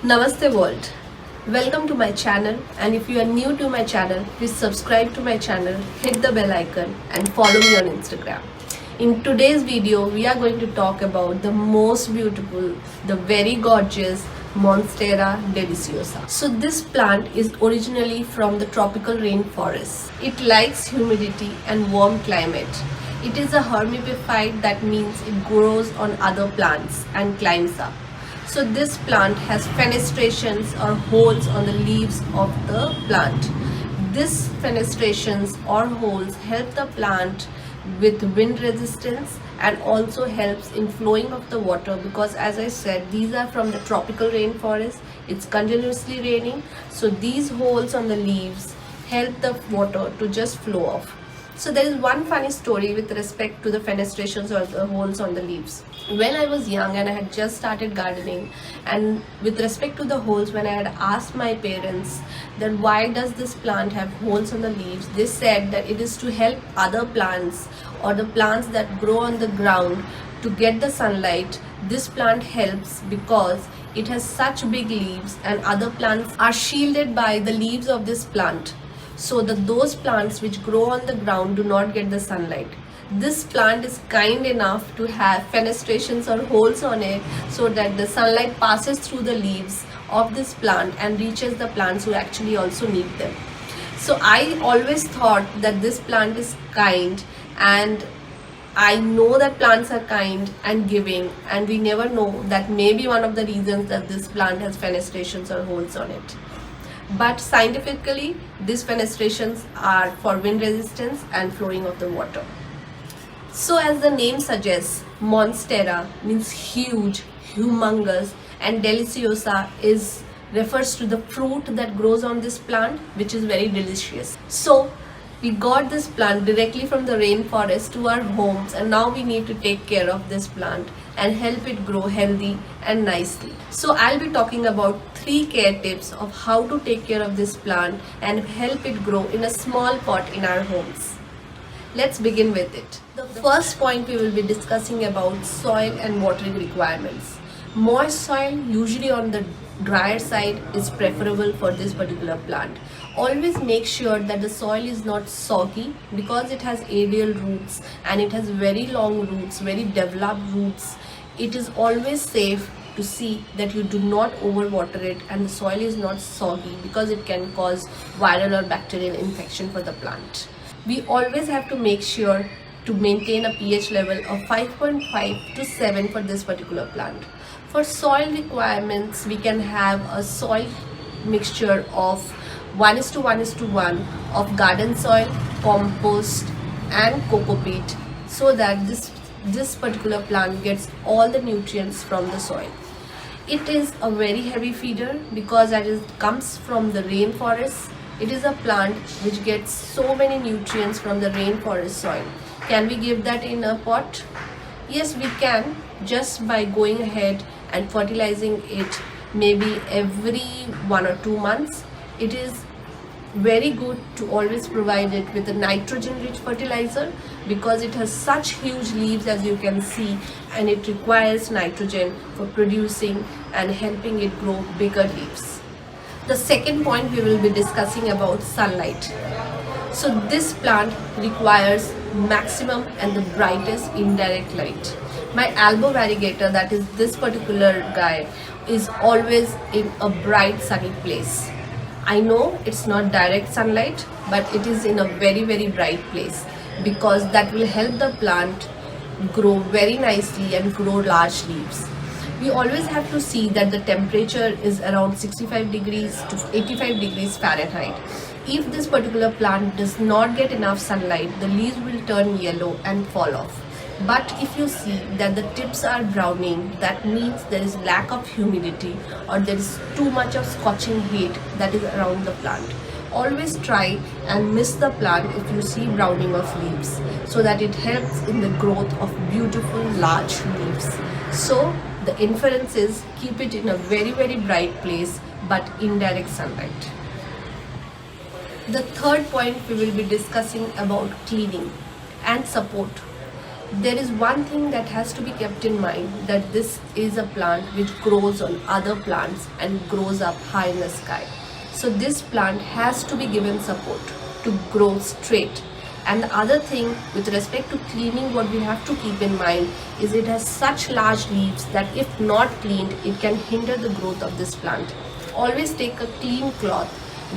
Namaste world. Welcome to my channel, and if you are new to my channel, please subscribe to my channel, hit the bell icon and follow me on Instagram. In today's video, we are going to talk about the most beautiful, the very gorgeous Monstera deliciosa. So this plant is originally from the tropical rainforest. It likes humidity and warm climate. It is a hermaphroditic, that means it grows on other plants and climbs up. So this plant has fenestrations or holes on the leaves of the plant. These fenestrations or holes help the plant with wind resistance and also helps in flowing of the water, because as I said, these are from the tropical rainforest. It's continuously raining, so these holes on the leaves help the water to just flow off. So there is one funny story with respect to the fenestrations or the holes on the leaves. When I was young and I had just started gardening, and with respect to the holes, when I had asked my parents that why does this plant have holes on the leaves, they said that it is to help other plants or the plants that grow on the ground to get the sunlight. This plant helps because it has such big leaves and other plants are shielded by the leaves of this plant, so that those plants which grow on the ground do not get the sunlight. This plant is kind enough to have fenestrations or holes on it so that the sunlight passes through the leaves of this plant and reaches the plants who actually also need them. So I always thought that this plant is kind, and I know that plants are kind and giving, and we never know that maybe one of the reasons that this plant has fenestrations or holes on it. But scientifically, these fenestrations are for wind resistance and flowing of the water. So as the name suggests, Monstera means huge, humongous, and deliciosa refers to the fruit that grows on this plant, which is very delicious. So we got this plant directly from the rainforest to our homes, and now we need to take care of this plant and help it grow healthy and nicely. So I'll be talking about 3 care tips of how to take care of this plant and help it grow in a small pot in our homes. Let's begin with it. The first point we will be discussing about soil and watering requirements. Moist soil, usually on the drier side, is preferable for this particular plant. Always make sure that the soil is not soggy, because it has aerial roots and it has very long roots, very developed roots. It is always safe to see that you do not overwater it and the soil is not soggy, because it can cause viral or bacterial infection for the plant. We always have to make sure to maintain a pH level of 5.5 to 7 for this particular plant. For soil requirements, we can have a soil mixture of 1:1:1 of garden soil, compost and coco peat, so that this particular plant gets all the nutrients from the soil. It is a very heavy feeder because it comes from the rainforest. It is a plant which gets so many nutrients from the rainforest soil. Can we give that in a pot? Yes, we can, just by going ahead and fertilizing it maybe every 1 or 2 months. It is very good to always provide it with a nitrogen rich fertilizer, because it has such huge leaves, as you can see, and it requires nitrogen for producing and helping it grow bigger leaves. The second point we will be discussing about sunlight. So this plant requires maximum and the brightest indirect light. My elbow variegator, that is this particular guy, is always in a bright sunny place. I know it's not direct sunlight, but it is in a very bright place, because that will help the plant grow very nicely and grow large leaves. We always have to see that the temperature is around 65 degrees to 85 degrees Fahrenheit. If this particular plant does not get enough sunlight, the leaves will turn yellow and fall off. But if you see that the tips are browning, that means there is lack of humidity or there is too much of scorching heat that is around the plant. Always try and mist the plant if you see browning of leaves, so that it helps in the growth of beautiful large leaves. So the inference is, keep it in a very bright place but indirect sunlight. The third point we will be discussing about cleaning and support. There is one thing that has to be kept in mind, that this is a plant which grows on other plants and grows up high in the sky. So this plant has to be given support to grow straight. And the other thing with respect to cleaning, what we have to keep in mind is it has such large leaves that if not cleaned, it can hinder the growth of this plant. Always take a clean cloth,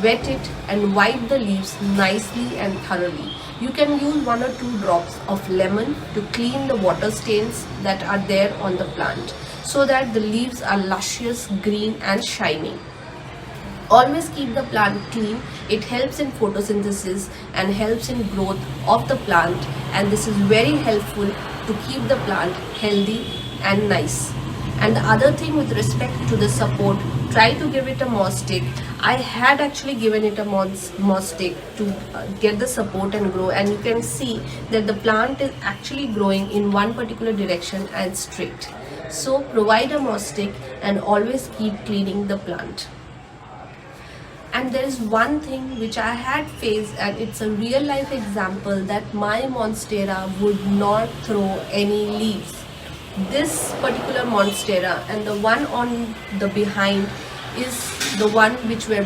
wet it and wipe the leaves nicely and thoroughly. You can use 1 or 2 drops of lemon to clean the water stains that are there on the plant so that the leaves are luscious, green and shiny. Always keep the plant clean. It helps in photosynthesis and helps in growth of the plant, and this is very helpful to keep the plant healthy and nice. And the other thing with respect to the support, try to give it a moss stick. I had actually given it a moss stick to get the support and grow, and you can see that the plant is actually growing in one particular direction and straight. So provide a moss stick and always keep cleaning the plant. And there is one thing which I had faced, and it's a real life example, that my Monstera would not throw any leaves. This particular Monstera and the one on the behind is the one which were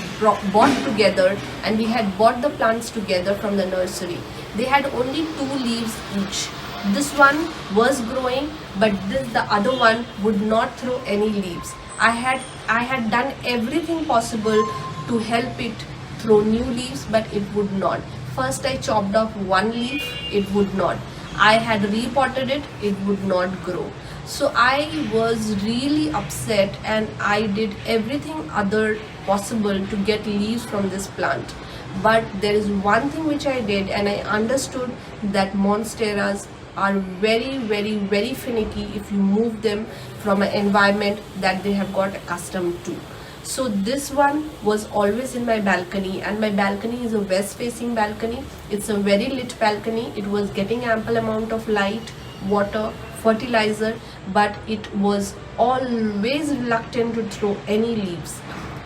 bought together, and we had bought the plants together from the nursery. They had only 2 leaves each. This one was growing, but the other one would not throw any leaves. I had done everything possible to help it throw new leaves, but it would not. First I chopped off 1 leaf, it would not. I had repotted it, it would not grow. So I was really upset, and I did everything other possible to get leaves from this plant. But there is one thing which I did, and I understood that Monsteras are very finicky if you move them from an environment that they have got accustomed to. So this one was always in my balcony, and my balcony is a west facing balcony. It's a very lit balcony. It was getting ample amount of light, water, fertilizer, but it was always reluctant to throw any leaves.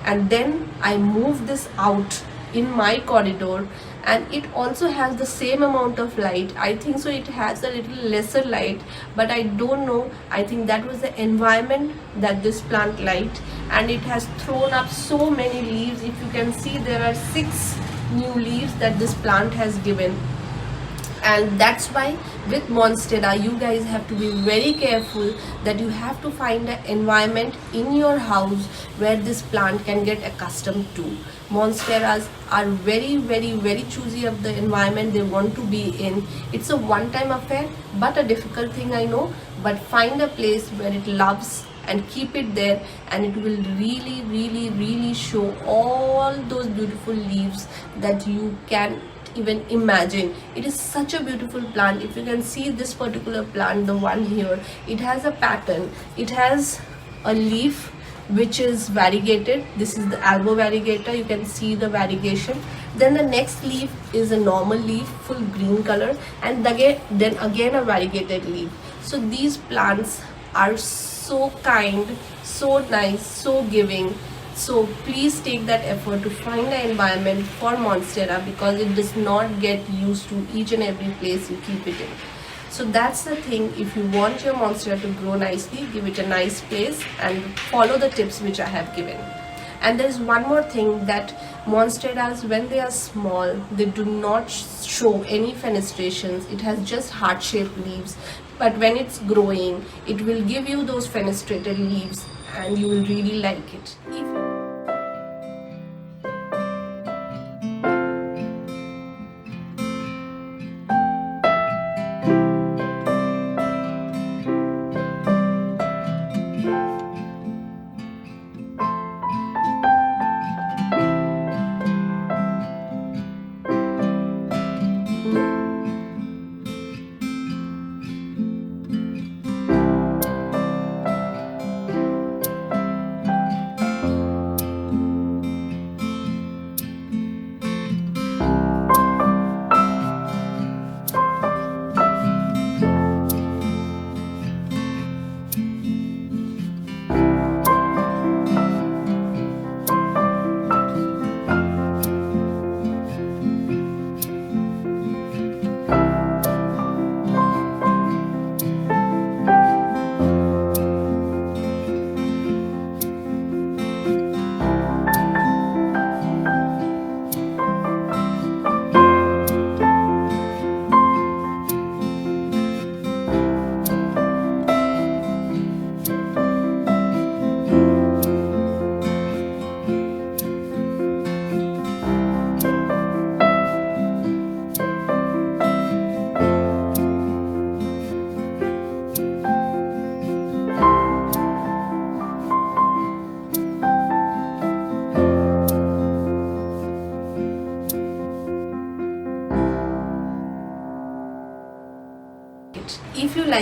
And then I moved this out in my corridor, and it also has the same amount of light. I think so it has a little lesser light, but I don't know. I think that was the environment that this plant liked, and it has thrown up so many leaves. If you can see, there are 6 new leaves that this plant has given. And that's why with Monstera you guys have to be very careful that you have to find an environment in your house where this plant can get accustomed to. Monsteras are very choosy of the environment they want to be in. It's a one-time affair, but a difficult thing, I know, but find a place where it loves and keep it there, and it will really show all those beautiful leaves that you can even imagine. It is such a beautiful plant. If you can see this particular plant, the one here, it has a pattern. It has a leaf which is variegated. This is the elbow variegator. You can see the variegation. Then the next leaf is a normal leaf, full green color, and then again a variegated leaf. So these plants are so kind, so nice, so giving. So please take that effort to find an environment for Monstera, because it does not get used to each and every place you keep it in. So that's the thing. If you want your Monstera to grow nicely, give it a nice place and follow the tips which I have given. And there is one more thing, that Monsteras, when they are small, they do not show any fenestrations. It has just heart-shaped leaves. But when it's growing, it will give you those fenestrated leaves, and you will really like it.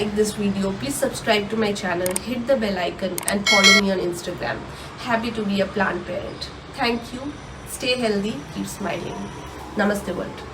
like this video, please subscribe to my channel, hit the bell icon and follow me on Instagram. Happy to be a plant parent. Thank you. Stay healthy. Keep smiling. Namaste world.